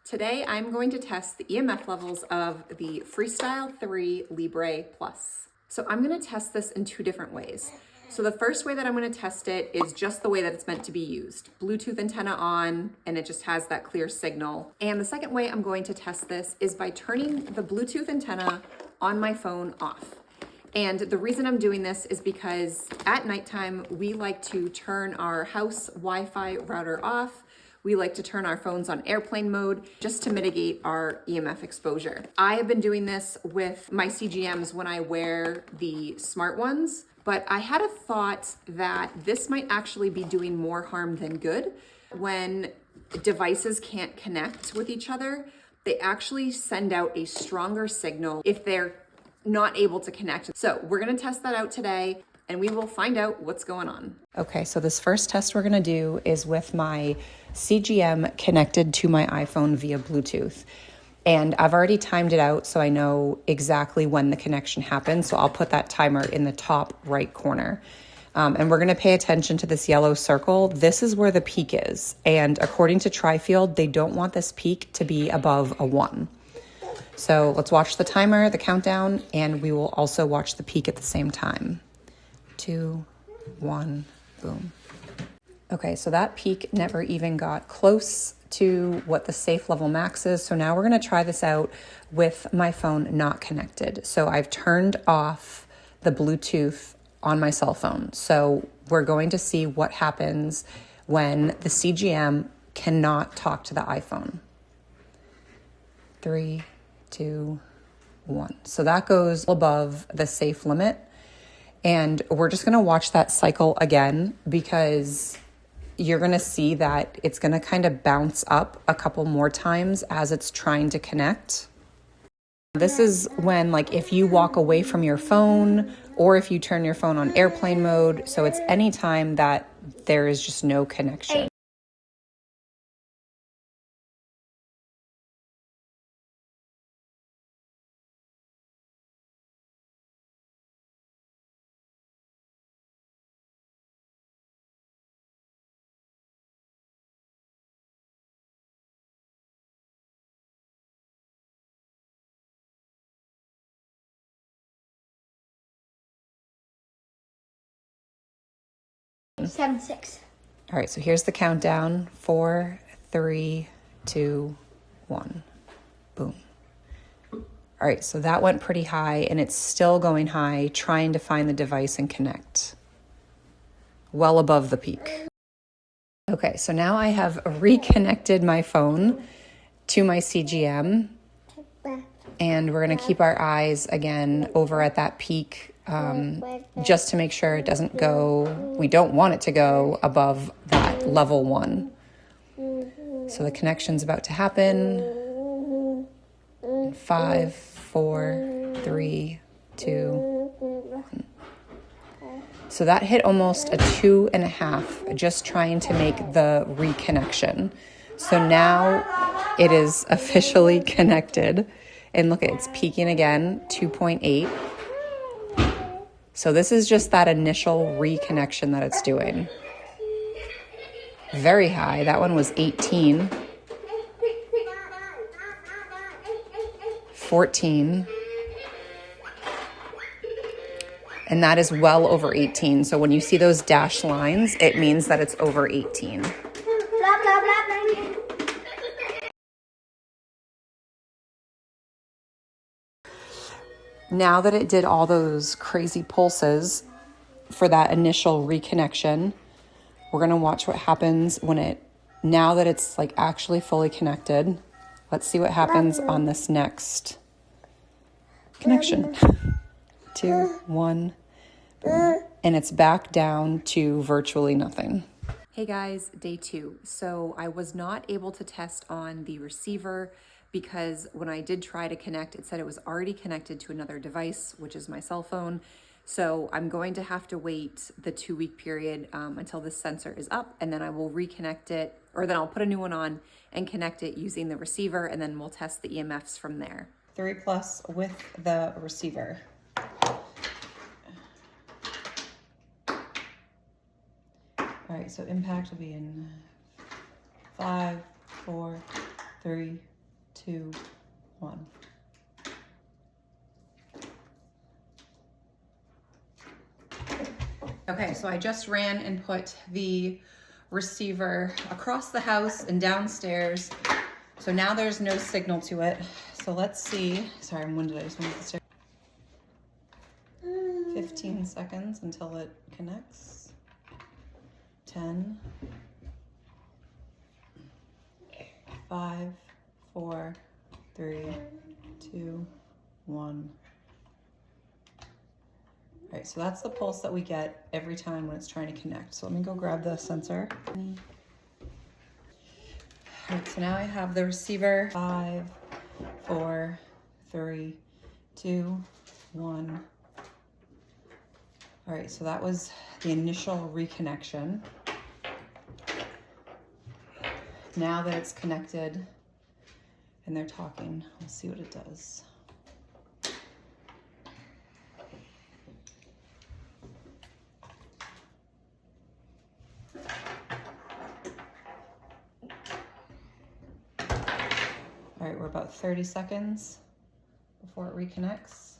Today I'm going to test the EMF levels of the Freestyle Libre Plus. So I'm going to test this in two different ways. So the first way that I'm going to test it is just the way that it's meant to be used. Bluetooth antenna on, and it just has that clear signal. And the second way I'm going to test this is by turning the Bluetooth antenna on my phone off. And the reason I'm doing this is because at nighttime, we like to turn our house Wi-Fi router off. We like to turn our phones on airplane mode just to mitigate our EMF exposure. I have been doing this with my CGMs when I wear the smart ones, but I had a thought that this might actually be doing more harm than good. When devices can't connect with each other, they actually send out a stronger signal if they're not able to connect. So we're gonna test that out today and we will find out what's going on. Okay, so this first test we're gonna do is with my CGM connected to my iPhone via Bluetooth. And I've already timed it out so I know exactly when the connection happens. So I'll put that timer in the top right corner. And we're gonna pay attention to this yellow circle. This is where the peak is. And according to Trifield, they don't want this peak to be above a 1. So let's watch the timer, the countdown, and we will also watch the peak at the same time. 2, 1, boom. Okay, so that peak never even got close to what the safe level max is. So now we're gonna try this out with my phone not connected. So I've turned off the Bluetooth on my cell phone. So we're going to see what happens when the CGM cannot talk to the iPhone. 3, 2, 1. So that goes above the safe limit. And we're just gonna watch that cycle again because you're gonna see that it's gonna kind of bounce up a couple more times as it's trying to connect. This is when, like, if you walk away from your phone or if you turn your phone on airplane mode. So it's any time that there is just no connection. Seven, 6. All right, so here's the countdown. 4, 3, 2, 1. Boom. All right, so that went pretty high and it's still going high, trying to find the device and connect. Well above the peak. Okay, so now I have reconnected my phone to my CGM and we're gonna keep our eyes again over at that peak just to make sure it doesn't go, we don't want it to go above that level 1. So the connection's about to happen. 5, 4, 3, 2, 1. So that hit almost a 2.5, just trying to make the reconnection. So now it is officially connected. And look, it's peaking again, 2.8. So this is just that initial reconnection that it's doing. Very high. That one was 18. 14. And that is well over 18. So when you see those dashed lines, it means that it's over 18. Now that it did all those crazy pulses for that initial reconnection, we're gonna watch what happens now that it's like actually fully connected. Let's see what happens on this next connection. 2, 1, boom. And it's back down to virtually nothing. Hey guys, day 2. So I was not able to test on the receiver because when I did try to connect, it said it was already connected to another device, which is my cell phone. So I'm going to have to wait the 2-week period until this sensor is up, and then I will reconnect it, or then I'll put a new one on and connect it using the receiver, and then we'll test the EMFs from there. 3 plus with the receiver. All right, so impact will be in 5, 4, 3, 2, 1. Okay, so I just ran and put the receiver across the house and downstairs. So now there's no signal to it. So let's see. Sorry, I'm winded. I just wanted to start. 15 seconds until it connects. 10, 5, 4, 3, 2, 1. All right, so that's the pulse that we get every time when it's trying to connect. So let me go grab the sensor. All right, so now I have the receiver. 5, 4, 3, 2, 1. All right, so that was the initial reconnection. Now that it's connected and they're talking, we'll see what it does. All right, we're about 30 seconds before it reconnects.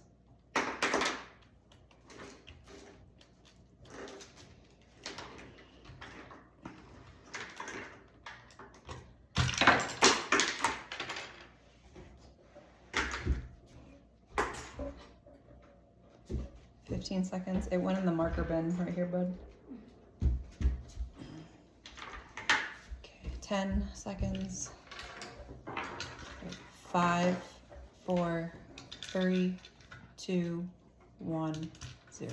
Seconds. It went in the marker bin right here, bud. Okay, 10 seconds. 5, 4, 3, 2, 1, 0.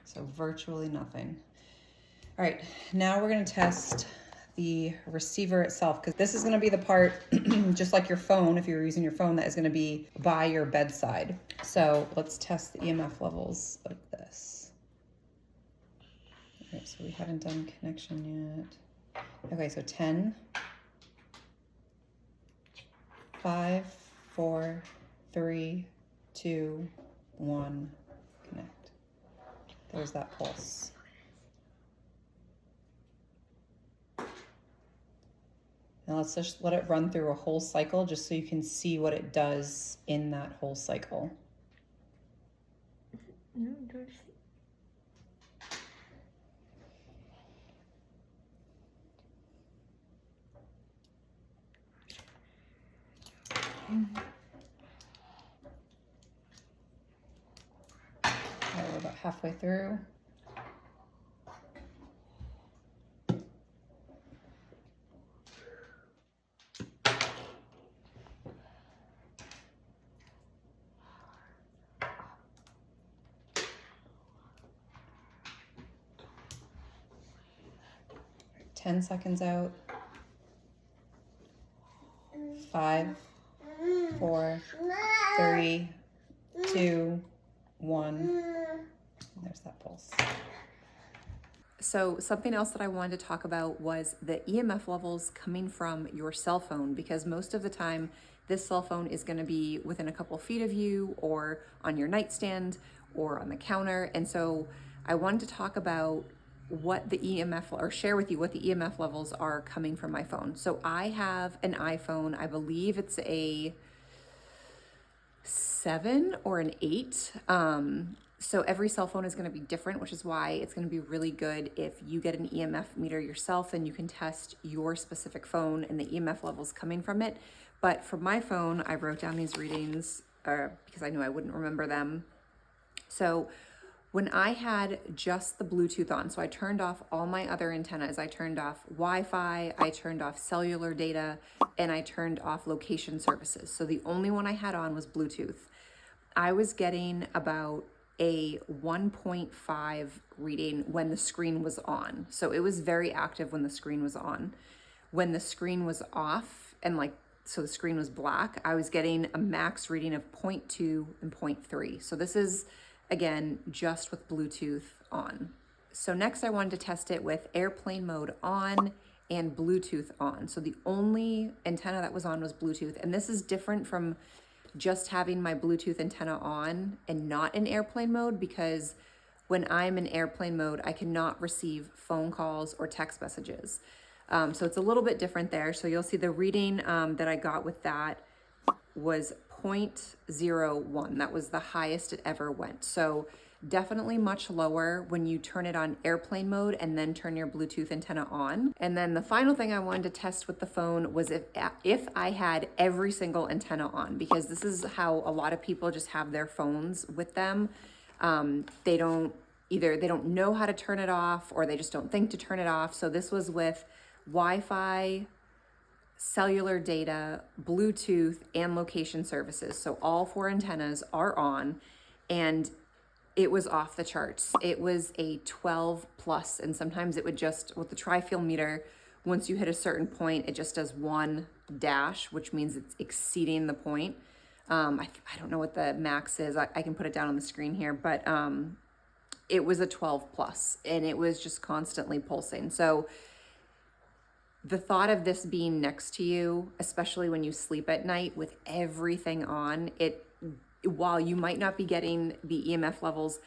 So virtually nothing. All right, now we're going to test the receiver itself, because this is going to be the part, just like your phone, if you're using your phone, that is going to be by your bedside. So let's test the EMF levels of this. All right, so we haven't done connection yet. Okay, so 10, 5, 4, 3, 2, 1, connect. There's that pulse. Now let's just let it run through a whole cycle just so you can see what it does in that whole cycle. No, don't see. All right, we're about halfway through. Right, 10 seconds out. 5, 4, 3, 2, 1. And there's that pulse. So something else that I wanted to talk about was the EMF levels coming from your cell phone, because most of the time this cell phone is going to be within a couple feet of you or on your nightstand or on the counter. And so I wanted to talk about what the EMF, or share with you what the EMF levels are coming from my phone. So I have an iPhone. I believe it's a 7 or an 8. So every cell phone is going to be different, which is why it's going to be really good if you get an EMF meter yourself and you can test your specific phone and the EMF levels coming from it. But for my phone, I wrote down these readings because I knew I wouldn't remember them. So when I had just the Bluetooth on, so I turned off all my other antennas. I turned off Wi-Fi, I turned off cellular data, and I turned off location services. So the only one I had on was Bluetooth. I was getting about a 1.5 reading when the screen was on. So it was very active when the screen was on. When the screen was off and so the screen was black, I was getting a max reading of 0.2 and 0.3. So this is, again, just with Bluetooth on. So next I wanted to test it with airplane mode on and Bluetooth on. So the only antenna that was on was Bluetooth. And this is different from just having my Bluetooth antenna on and not in airplane mode, because when I'm in airplane mode, I cannot receive phone calls or text messages. So it's a little bit different there. So you'll see the reading that I got with that was 0.01. That was the highest it ever went. So definitely much lower when you turn it on airplane mode and then turn your Bluetooth antenna on. And then the final thing I wanted to test with the phone was if I had every single antenna on, because this is how a lot of people just have their phones with them. They don't know how to turn it off, or they just don't think to turn it off. So this was with Wi-Fi, cellular data, Bluetooth, and location services. So all 4 antennas are on, and it was off the charts. It was a 12 plus, and sometimes it would just, with the tri-field meter, once you hit a certain point, it just does 1 dash, which means it's exceeding the point. I don't know what the max is. I can put it down on the screen here, but it was a 12 plus, and it was just constantly pulsing. So the thought of this being next to you, especially when you sleep at night with everything on, while you might not be getting the EMF levels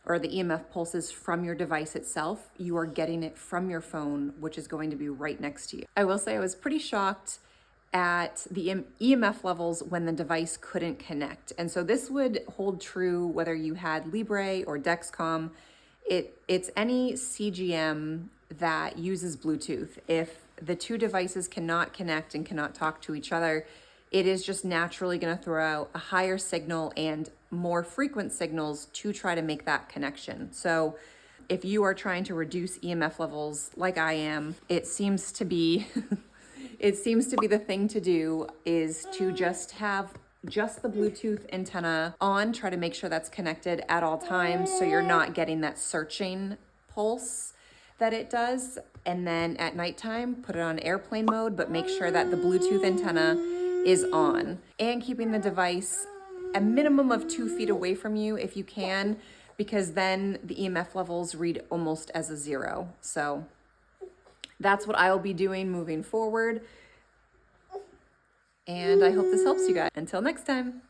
or the EMF pulses from your device itself, you are getting it from your phone, which is going to be right next to you. I will say I was pretty shocked at the EMF levels when the device couldn't connect. And so this would hold true whether you had Libre or Dexcom. It's any CGM that uses Bluetooth. If the 2 devices cannot connect and cannot talk to each other, it is just naturally going to throw out a higher signal and more frequent signals to try to make that connection. So if you are trying to reduce EMF levels like I am, it seems to be the thing to do is to just have just the Bluetooth antenna on, try to make sure that's connected at all times so you're not getting that searching pulse that it does. And then at nighttime, put it on airplane mode, but make sure that the Bluetooth antenna is on, and keeping the device a minimum of 2 feet away from you if you can, because then the EMF levels read almost as a 0. So that's what I will be doing moving forward. And I hope this helps you guys. Until next time.